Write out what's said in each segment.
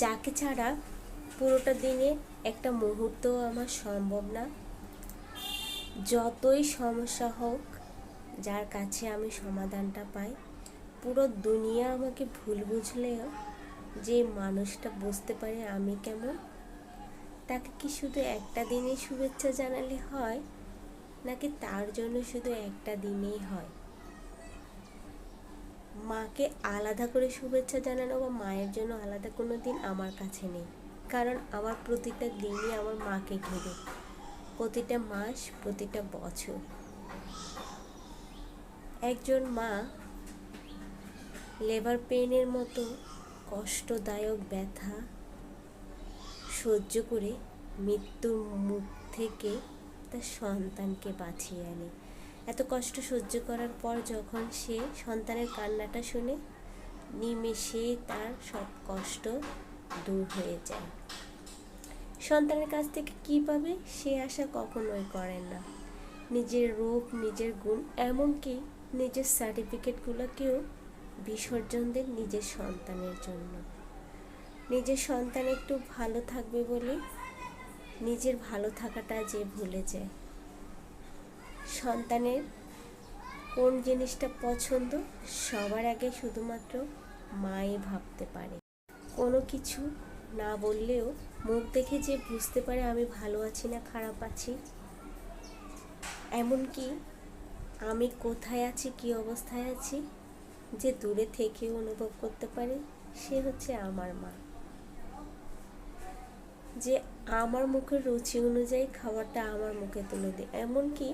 যাকে ছাড়া পুরোটা দিনে একটা মুহূর্তও আমার সম্ভব না। যতই সমস্যা হোক, যার কাছে আমি সমাধানটা পাই, পুরো দুনিয়া আমাকে ভুল বুঝলেও যে মানুষটা বুঝতে পারে আমি কেমন, তাকে কি শুধু একটা দিনেই শুভেচ্ছা জানালে হয়, নাকি তার জন্য শুধু একটা দিনেই হয়? মাকে আলাদা করে শুভেচ্ছা জানানো বা মায়ের জন্য আলাদা কোনো দিন আমার কাছে নেই, কারণ আমার প্রতিটা দিনই আমার মাকে ঘিরে, প্রতিটা মাস, প্রতিটা বছর। একজন মা লেবার পেইনের মতো কষ্টদায়ক ব্যথা সহ্য করে মৃত্যুর মুখ থেকে তার সন্তানকে বাঁচিয়ে আনে। এত কষ্ট সহ্য করার পর যখন সে সন্তানের কান্নাটা শুনে, নিমেষেই তার সব কষ্ট দূর হয়ে যায়। সন্তানের কাছ থেকে কী পাবে সে আশা কখনোই করেন না। নিজের রূপ, নিজের গুণ, এমনকি নিজের সার্টিফিকেটগুলোকেও বিসর্জন দেন নিজের সন্তানের জন্য। নিজের সন্তান একটু ভালো থাকবে বলে নিজের ভালো থাকাটা যে ভুলে যায়। সন্তানের কোন জিনিসটা পছন্দ সবার আগে শুধুমাত্র মাই ভাবতে পারে। কোনো কিছু না বললেও মুখ দেখে যে বুঝতে পারে আমি ভালো আছি না খারাপ আছি, এমনকি আমি কোথায় আছি, কী অবস্থায় আছি, যে দূরে থেকেও অনুভব করতে পারে, সে হচ্ছে আমার মা। যে আমার মুখের রুচি অনুযায়ী খাবারটা আমার মুখে তুলে দেয়, এমনকি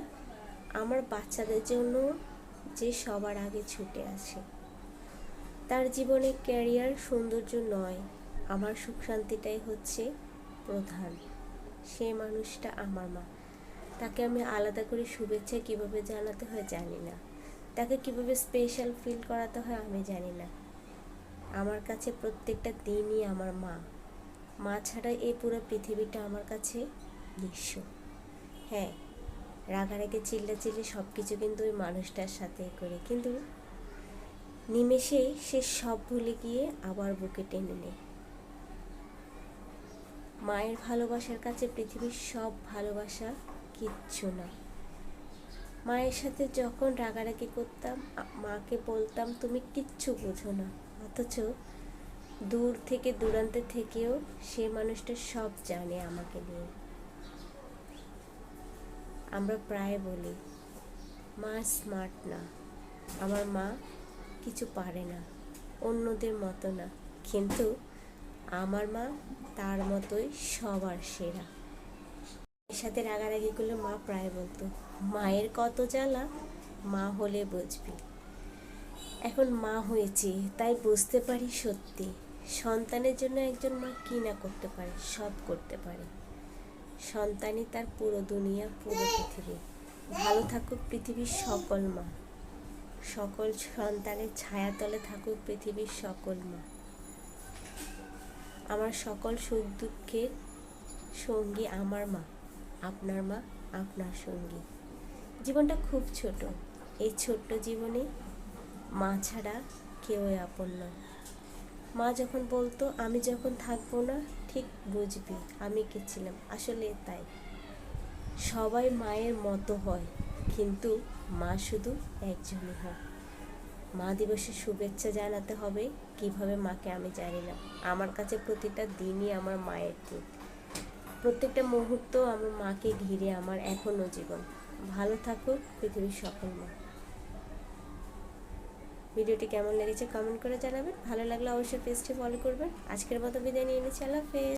আমার বাচ্চাদের জন্য যে সবার আগে ছুটে আসে। তার জীবনে ক্যারিয়ার, সৌন্দর্য নয়, আমার সুখ শান্তিটাই হচ্ছে প্রধান। সে মানুষটা আমার মা। তাকে আমি আলাদা করে শুভেচ্ছা কিভাবে জানাতে হয় জানি না, তাকে কিভাবে স্পেশাল ফিল করাতে হয় আমি জানি না। আমার কাছে প্রত্যেকটা দিনই আমার মা। মা ছাড়া এই পুরো পৃথিবীটা আমার কাছে নিঃস্ব। হ্যাঁ, রাগারাগি চিল্লাচিল্লি সব কিছু কিন্তু ওই মানুষটার সাথে করে, কিন্তু নিমেষেই সে সব ভুলে গিয়ে আবার বুকে টেনে নেয়। মায়ের ভালোবাসার কাছে পৃথিবীর সব ভালোবাসা কিচ্ছু না। মায়ের সাথে যখন রাগারাগি করতাম, মাকে বলতাম তুমি কিচ্ছু বোঝো না, অথচ দূর থেকে দূরান্তে থেকেও সে মানুষটা সব জানে আমাকে নিয়ে। আমরা প্রায় বলি মা স্মার্ট না, আমার মা কিছু পারে না, অন্যদের মতো না, কিন্তু আমার মা তার মতোই সবার সেরা। এর সাথে রাগারাগি করলে মা প্রায় বলতো মায়ের কত জ্বালা, মা হলে বুঝবি। এখন মা হয়েছি তাই বুঝতে পারি সত্যি সন্তানের জন্য একজন মা কী না করতে পারে, সব করতে পারে। সন্তানই তার পুরো দুনিয়া, পুরো পৃথিবী। ভালো থাকুক পৃথিবীর সকল মা, সকল সন্তানের ছায়াতলে থাকুক পৃথিবীর সকল মা। আমার সকল সুখ দুঃখের সঙ্গী আমার মা, আপনার মা, আপনার সঙ্গী। জীবনটা খুব ছোট, এই ছোট্ট জীবনে মা ছাড়া কেউই আপন নয়। মা যখন বলতো আমি যখন থাকবো না ঠিক বুঝবি আমি কে ছিলাম, আসলে তাই। সবাই মায়ের মতো হয়, কিন্তু মা শুধু একজনই হয়। মা দিবসের শুভেচ্ছা জানাতে হবে কিভাবে মাকে আমি জানি না। আমার কাছে প্রতিটা দিনই আমার মায়ের দিন, প্রত্যেকটা মুহূর্ত আমার মাকে ঘিরে আমার এখনও জীবন। ভালো থাকুক পৃথিবীর সকল মা। ভিডিওটি কেমন লেগেছে কমেন্ট করে জানাবেন। ভালো লাগলে অবশ্যই পেজটি ফলো করবেন। আজকের মতো বিদায় নিয়ে নিচ্ছি, আল্লাহ হাফেজ।